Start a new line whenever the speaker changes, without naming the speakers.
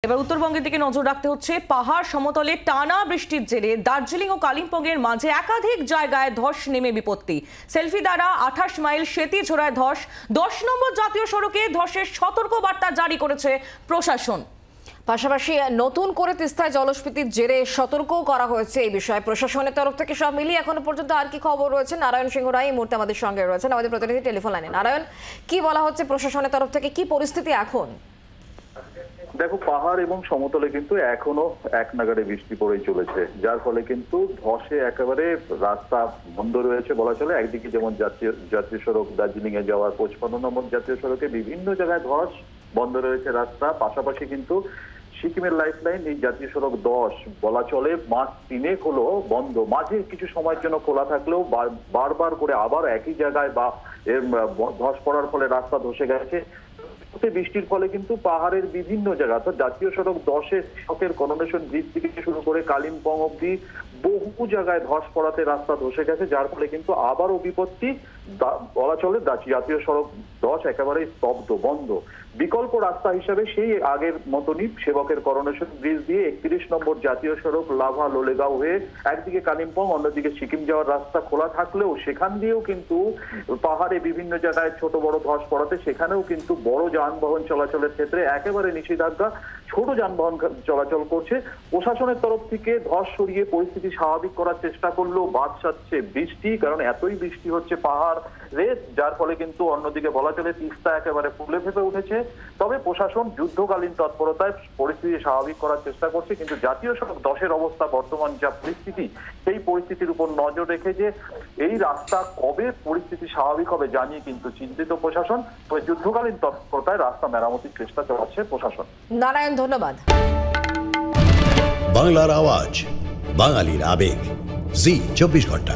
এবার উত্তরবঙ্গের দিকে নজর রাখতে হচ্ছে। পাহাড় সমতলে টানা বৃষ্টির জেরে দার্জিলিং ও কালিম্পংয়ের মাঝে একাধিক জায়গায় ধস নেমে বিপত্তি। সেলফি দ্বারা 28 মাইল সেতিঝোড়ায় ধস। 10 নম্বর জাতীয় সড়কে ধসের সতর্ক বার্তা জারি করেছে প্রশাসন। পাশাপাশি নতুন করে তিস্তায় জলস্ফীতির জেরে সতর্কও করা হয়েছে এই বিষয়ে প্রশাসনের তরফ থেকে। সব মিলিয়ে এখনো পর্যন্ত আর কি খবর রয়েছে? নারায়ণ সিংহ রায় এই মুহূর্তে আমাদের সঙ্গে রয়েছেন, আমাদের প্রতিনিধি টেলিফোন লাইনে। নারায়ণ, কি বলা হচ্ছে প্রশাসনের তরফ থেকে, কি পরিস্থিতি এখন?
দেখো, পাহাড় এবং সমতলে কিন্তু এখনো এক নাগাড়ে বৃষ্টি পড়ে চলেছে, যার ফলে কিন্তু ধসে একেবারে রাস্তা বন্ধ রয়েছে বলা চলে। একদিকে যেমন জাতীয় সড়ক দার্জিলিং এ যাওয়ার 55 নম্বর জাতীয় সড়কে বিভিন্ন জায়গায় ধস, বন্ধ রয়েছে রাস্তা। পাশাপাশি কিন্তু সিকিমের লাইফলাইন এই জাতীয় সড়ক 10 বলা চলে মাস 3 হলো বন্ধ। মাঝে কিছু সময়ের জন্য খোলা থাকলেও বারবার করে আবার একই জায়গায় বা ধস পড়ার ফলে রাস্তা ধসে গেছে। বৃষ্টির ফলে কিন্তু পাহাড়ের বিভিন্ন জায়গা অর্থাৎ জাতীয় সড়ক 10-এর শখের করোনেশন ব্রিজ থেকে শুরু করে কালিম্পং অব্দি বহু জায়গায় ধস পড়াতে রাস্তা ধসে গেছে, যার ফলে কিন্তু আবারও বিপত্তি বলা চলে। জাতীয় সড়ক 10 একেবারে স্তব্ধ, বন্ধ। বিকল্প রাস্তা হিসাবে সেই আগের মতনই সেবকের করোনেশন ব্রিজ দিয়ে 31 নম্বর জাতীয় সড়ক লাভা লোলেগাঁও হয়ে একদিকে কালিম্পং অন্যদিকে সিকিম যাওয়ার রাস্তা খোলা থাকলেও সেখান দিয়েও কিন্তু পাহাড়ে বিভিন্ন জায়গায় ছোট বড় ধস পড়াতে সেখানেও কিন্তু বড় যানবাহন চলাচলের ক্ষেত্রে একেবারে নিষেধাজ্ঞা। ছোট যানবাহন চলাচল করছে। প্রশাসনের তরফ থেকে ধস সরিয়ে পরিস্থিতি স্বাভাবিক করার চেষ্টা করলেও বাদ সাধছে বৃষ্টি, কারণ এতই বৃষ্টি হচ্ছে পাহাড়ে, যার ফলে কিন্তু অন্যদিকে বলা চলে তিস্তা একেবারে ফুলে ফেপে উঠেছে। তবে প্রশাসন যুদ্ধকালীন তৎপরতায় পরিস্থিতি স্বাভাবিক করার চেষ্টা করছে, কিন্তু জাতীয় সড়ক 10-এর অবস্থা বর্তমান যা পরিস্থিতি, সেই পরিস্থিতির উপর নজর রেখে যে এই রাস্তা কবে পরিস্থিতি স্বাভাবিক হবে জানিয়ে কিন্তু চিন্তিত প্রশাসন। তবে যুদ্ধকালীন তৎপরতায় রাস্তা মেরামতির চেষ্টা চালাচ্ছে প্রশাসন।
নারায়ণ, ধন্যবাদ।
বাংলার আওয়াজ, বাঙালির আবেগ, জি 24 ঘন্টা।